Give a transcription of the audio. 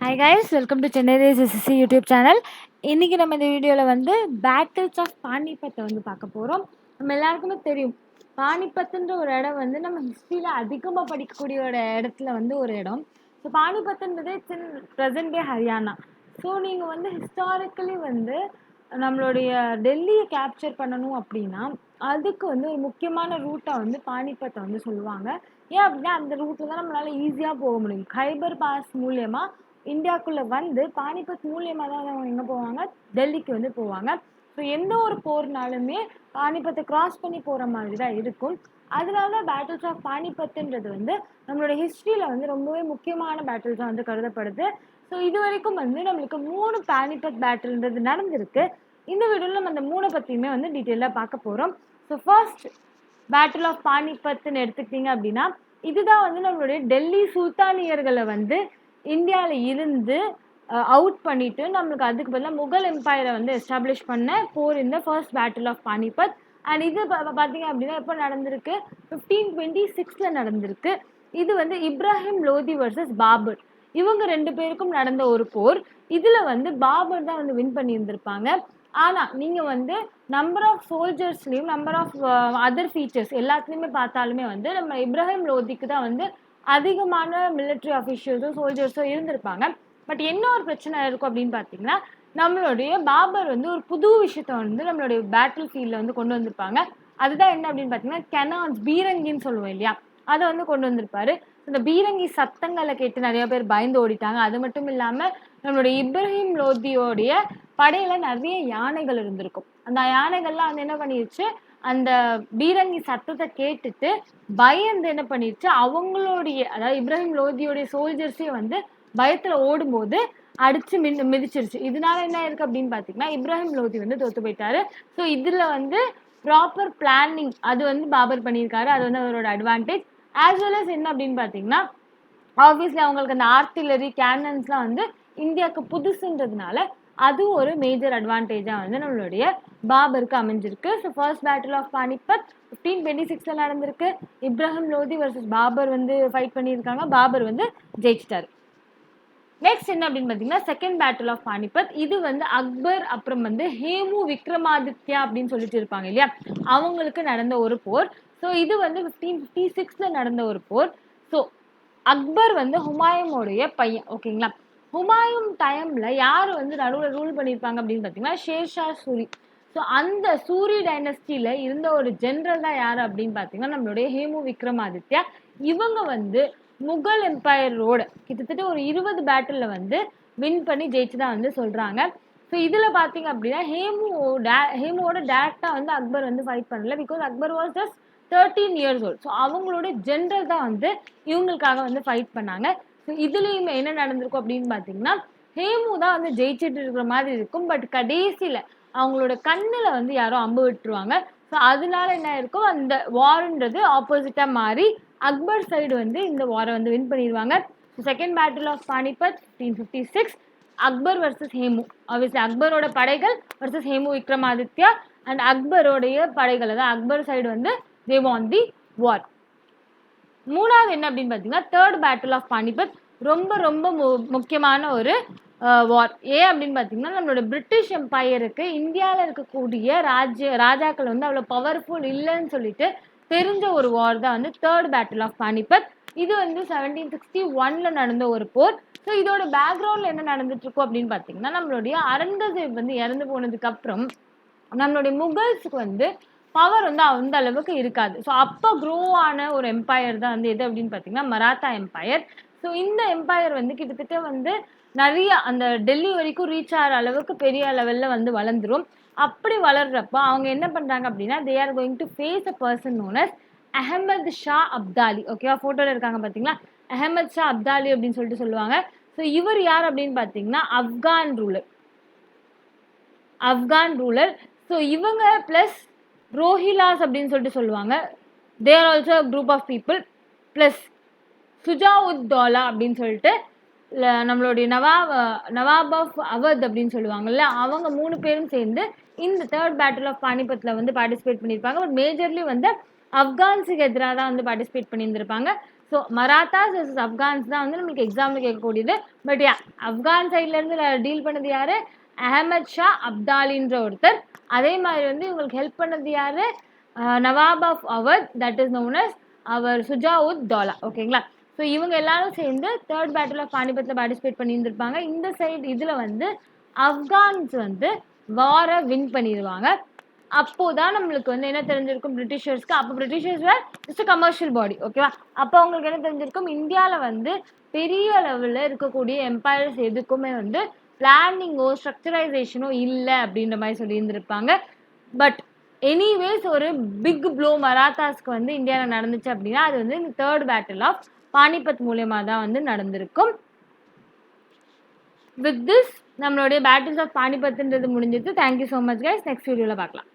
Hi guys, welcome to Chennai Ssc YouTube channel. இன்னைக்கு நம்ம இந்த வீடியோவில் வந்து பேட்டில்ஸ் ஆஃப் பானிபத்தை வந்து பார்க்க போகிறோம். நம்ம எல்லாருக்குமே தெரியும், பானிபத்துன்ற ஒரு இடம் வந்து நம்ம ஹிஸ்ட்ரியில் அதிகமாக படிக்கக்கூடிய ஒரு இடத்துல வந்து ஒரு இடம். ஸோ பானிபத்துன்றது it's in present day Haryana. So நீங்கள் வந்து ஹிஸ்டாரிக்கலி வந்து நம்மளுடைய டெல்லியை கேப்சர் பண்ணணும் அப்படின்னா அதுக்கு வந்து ஒரு முக்கியமான ரூட்டை வந்து பானிபத்தை வந்து சொல்லுவாங்க. ஏன் அப்படின்னா அந்த ரூட்டில் தான் நம்மளால் ஈஸியாக போக முடியும். கைபர் பாஸ் மூலியமாக இந்தியாவுக்குள்ளே வந்து பானிபத் மூலியமாக தான் அவங்க எங்கே போவாங்க, டெல்லிக்கு வந்து போவாங்க. ஸோ எந்த ஒரு போர்னாலுமே பானிபத்தை கிராஸ் பண்ணி போகிற மாதிரி தான் இருக்கும். அதனால பேட்டில்ஸ் ஆஃப் பானிபத்துன்றது வந்து நம்மளோட ஹிஸ்ட்ரியில் வந்து ரொம்பவே முக்கியமான பேட்டில்ஸாக வந்து கருதப்படுது. ஸோ இது வரைக்கும் வந்து நம்மளுக்கு 3 பானிபத் பேட்டில்ன்றது நடந்திருக்கு. இந்த வீடியோவில் நம்ம அந்த 3 பற்றியுமே வந்து டீட்டெயிலாக பார்க்க போகிறோம். ஸோ ஃபர்ஸ்ட் பேட்டில் ஆஃப் பானிபத்துன்னு எடுத்துக்கிட்டிங்க அப்படின்னா இதுதான் வந்து நம்மளுடைய டெல்லி சுல்தானியர்களை வந்து இந்தியாவில் இருந்து அவுட் பண்ணிட்டு நம்மளுக்கு அதுக்கு பதிலாக முகல் எம்பையரை வந்து எஸ்டாப்ளிஷ் பண்ண போர் இந்த first battle of Panipat. And இது பார்த்தீங்க அப்படின்னா எப்போ நடந்திருக்கு, 1526 நடந்திருக்கு. இது வந்து இப்ராஹிம் லோதி வர்சஸ் பாபர், இவங்க 2 பேருக்கும் நடந்த ஒரு போர். இதில் வந்து பாபர் தான் வந்து வின் பண்ணியிருந்திருப்பாங்க. ஆனால் நீங்கள் வந்து நம்பர் ஆஃப் சோல்ஜர்ஸ்லேயும் நம்பர் ஆஃப் அதர் ஃபீச்சர்ஸ் எல்லாத்துலேயுமே பார்த்தாலுமே வந்து நம்ம இப்ராஹிம் லோதிக்கு தான் வந்து அதிகமான மிலிட்ரி அஃபிஷியல்ஸும் சோல்ஜர்ஸும் இருந்திருப்பாங்க. பட் என்ன ஒரு பிரச்சனை இருக்கும் அப்படின்னு பார்த்தீங்கன்னா, நம்மளுடைய பாபர் வந்து ஒரு புது விஷயத்த வந்து நம்மளுடைய பேட்டில் ஃபீல்டில் வந்து கொண்டு வந்திருப்பாங்க. அதுதான் என்ன அப்படின்னு பார்த்தீங்கன்னா கெனான்ஸ், பீரங்கின்னு சொல்லுவோம் இல்லையா, அதை வந்து கொண்டு வந்திருப்பாரு. இந்த பீரங்கி சத்தங்களை கேட்டு நிறைய பேர் பயந்து ஓடிட்டாங்க. அது மட்டும் இல்லாமல் நம்மளுடைய இப்ராஹிம் லோதியோடைய படையில் நிறைய யானைகள் இருந்திருக்கும். அந்த யானைகள்லாம் வந்து என்ன பண்ணிடுச்சு, அந்த பீரங்கி சத்தத்தை கேட்டுட்டு பயந்து என்ன பண்ணிடுச்சு, அவங்களுடைய அதாவது இப்ராஹிம் லோதியோடைய சோல்ஜர்ஸே வந்து பயத்தில் ஓடும்போது அடிச்சு மிதிச்சிருச்சு. இதனால என்ன இருக்கு அப்படின்னு பார்த்தீங்கன்னா இப்ராஹிம் லோதி வந்து தோத்து போயிட்டாரு. ஸோ இதில் வந்து ப்ராப்பர் பிளானிங் அது வந்து பாபர் பண்ணியிருக்காரு. அது வந்து அவரோட அட்வான்டேஜ். ஆஸ் வெல் அஸ் என்ன அப்படின்னு பார்த்தீங்கன்னா ஆப்வியஸ்லி அவங்களுக்கு அந்த ஆர்டிலரி கேனன்ஸ்லாம் வந்து இந்தியாவுக்கு புதுசுன்றதுனால அதுவும் ஒரு மேஜர் அட்வான்டேஜாக வந்து நம்மளுடைய பாபருக்கு அமைஞ்சிருக்கு. So first battle of Panipat 1526 நடந்திருக்கு. இப்ராஹிம் லோதி வர்சஸ் பாபர் வந்து ஃபைட் பண்ணியிருக்காங்க. பாபர் வந்து ஜெயிச்சிட்டாரு. நெக்ஸ்ட் என்ன அப்படின்னு பார்த்தீங்கன்னா செகண்ட் பேட்டில் ஆஃப் பானிபத். இது வந்து அக்பர் அப்புறம் வந்து ஹேமு விக்ரமாதித்யா அப்படின்னு சொல்லிட்டு இருப்பாங்க இல்லையா, அவங்களுக்கு நடந்த ஒரு போர். ஸோ இது வந்து 1556 நடந்த ஒரு போர். ஸோ அக்பர் வந்து ஹுமாயூனுடைய பையன், ஓகேங்களா. ஹுமாயூன் டைமில் யார் வந்து நடுவில் ரூல் பண்ணியிருப்பாங்க அப்படின்னு பார்த்தீங்கன்னா ஷேர்ஷா சூரி. ஸோ அந்த சூரி டைனஸ்டியில் இருந்த ஒரு ஜென்ரல் தான் யார் அப்படின்னு பார்த்தீங்கன்னா நம்மளுடைய ஹேமு விக்ரமாதித்யா. இவங்க வந்து முகல் எம்பையரோட கிட்டத்தட்ட ஒரு 20 பேட்டிலில் வந்து வின் பண்ணி ஜெயிச்சு தான் வந்து சொல்கிறாங்க. ஸோ இதில் பார்த்தீங்க அப்படின்னா ஹேமுவோட டேரெக்டாக வந்து அக்பர் வந்து ஃபைட் பண்ணல. Because Akbar was just 13 years old. So அவங்களோட ஜென்ரல் தான் வந்து இவங்களுக்காக வந்து ஃபைட் பண்ணாங்க. ஸோ இதுலேயுமே என்ன நடந்திருக்கும் அப்படின்னு பார்த்தீங்கன்னா ஹேமு தான் வந்து ஜெயிச்சுட்டு இருக்கிற மாதிரி இருக்கும். பட் கடைசியில் அவங்களோட கண்ணில் வந்து யாரோ அம்பு விட்டுருவாங்க. ஸோ அதனால என்ன இருக்கும், அந்த வார்ன்றது ஆப்போசிட்டாக மாறி அக்பர் சைடு வந்து இந்த வாரை வந்து வின் பண்ணிடுவாங்க. So second battle of Panipat 1556 Akbar versus Hemu. Obviously அக்பரோட படைகள் வர்சஸ் ஹேமு விக்ரமாதித்யா. அண்ட் அக்பரோடைய படைகள் அதான் அக்பர் சைடு வந்து they won the war. மூணாவது என்ன அப்படின்னு பார்த்தீங்கன்னா தேர்ட் பேட்டில் ஆஃப் பானிபத். ரொம்ப ரொம்ப முக்கியமான ஒரு வார். ஏன் அப்படின்னு பார்த்தீங்கன்னா நம்மளோட பிரிட்டிஷ் எம்பையருக்கு இந்தியாவில் இருக்கக்கூடிய ராஜாக்கள் வந்து அவ்வளோ பவர்ஃபுல் இல்லைன்னு சொல்லிட்டு தெரிஞ்ச ஒரு வார் தான் வந்து தேர்ட் பேட்டில் ஆஃப் பானிபத். இது வந்து 1761 நடந்த ஒரு போர். ஸோ இதோட பேக்ரவுண்டில் என்ன நடந்துட்டு இருக்கும் அப்படின்னு பார்த்தீங்கன்னா நம்மளுடைய அவுரங்கசீப் வந்து இறந்து போனதுக்கு அப்புறம் நம்மளுடைய முகல்ஸுக்கு வந்து பவர் வந்து அந்த அளவுக்கு இருக்காது. ஸோ அப்போ க்ரோ ஆன ஒரு எம்பையர் தான் வந்து எது அப்படின்னு பார்த்தீங்கன்னா மராத்தா எம்பையர். ஸோ இந்த எம்பையர் வந்து கிட்டத்தட்ட வந்து நிறைய அந்த டெல்லி வரைக்கும் ரீச் ஆகிற அளவுக்கு பெரிய லெவலில் வந்து வளர்ந்துரும். அப்படி வளர்றப்போ அவங்க என்ன பண்ணுறாங்க அப்படின்னா they are going to face a person known as Ahmad Shah Abdali. ஓகேவா, ஃபோட்டோவில் இருக்காங்க பார்த்தீங்களா, அஹமத் ஷா அப்தாலி அப்படின்னு சொல்லிட்டு சொல்லுவாங்க. ஸோ இவர் யார் அப்படின்னு பார்த்தீங்கன்னா ஆப்கான் ரூலர். ஸோ இவங்க ப்ளஸ் ரோஹிலாஸ் அப்படின்னு சொல்லிட்டு சொல்லுவாங்க. There also group of people. Plus Shujauddaula அப்படின்னு சொல்லிட்டு நம்மளுடைய நவாப் ஆஃப் அவத் அப்படின்னு சொல்லுவாங்கல்ல, அவங்க 3 பேரும் சேர்ந்து இந்த தேர்ட் பேட்டில் ஆஃப் பானிபத்தில் வந்து பார்ட்டிசிபேட் பண்ணியிருப்பாங்க. பட் மேஜர்லி வந்து ஆப்கான்ஸுக்கு எதிராக தான் வந்து பார்ட்டிசிபேட் பண்ணியிருந்திருப்பாங்க. So so Marathas vs Afghans தான் வந்து நம்மளுக்கு எக்ஸாமில் கேட்கக்கூடியது. பட் ஆப்கான் சைட்லேருந்து டீல் பண்ணது யார்? அஹமத் ஷா அப்தாலின்ற ஒருத்தர். அதே மாதிரி வந்து இவங்களுக்கு ஹெல்ப் பண்ணது யார்? Nawab of Awadh, that is known as அவர் சுஜாவுத் தௌலா. ஓகேங்களா? ஸோ இவங்க எல்லாரும் சேர்ந்து தேர்ட் பேட்டில் ஆஃப் பானிபத்தில் பார்ட்டிசிபேட் பண்ணியிருந்திருப்பாங்க. இந்த சைடு இதில் வந்து ஆப்கான்ஸ் வந்து வாரை வின் பண்ணிடுவாங்க. அப்போதான் நம்மளுக்கு வந்து என்ன தெரிஞ்சிருக்கும் பிரிட்டிஷர்ஸ்க்கு? அப்போ பிரிட்டிஷர்ஸ் வேர் ஜஸ்ட் கமர்ஷியல் பாடி. ஓகேவா? அப்போ அவங்களுக்கு என்ன தெரிஞ்சிருக்கும்? இந்தியாவில் வந்து பெரிய லெவலில் இருக்கக்கூடிய எம்பையர்ஸ் எதுக்குமே வந்து பிளானிங்கோ ஸ்ட்ரக்சரைசேஷனோ இல்லை அப்படின்ற மாதிரி சொல்லியிருந்திருப்பாங்க. பட் எனிவேஸ் ஒரு பிக் ப்ளோ மராத்தாஸ்க்கு வந்து இந்தியாவில் நடந்துச்சு அப்படின்னா அது வந்து இந்த தேர்ட் பேட்டில் ஆஃப் பானிபத் மூலயமா தான் வந்து நடந்திருக்கும். வித் திஸ் நம்மளுடைய பேட்டில்ஸ் ஆஃப் பானிபத்ன்றது முடிஞ்சிருச்சு. Thank you so much guys. Next வீடியோவில் பார்க்கலாம்.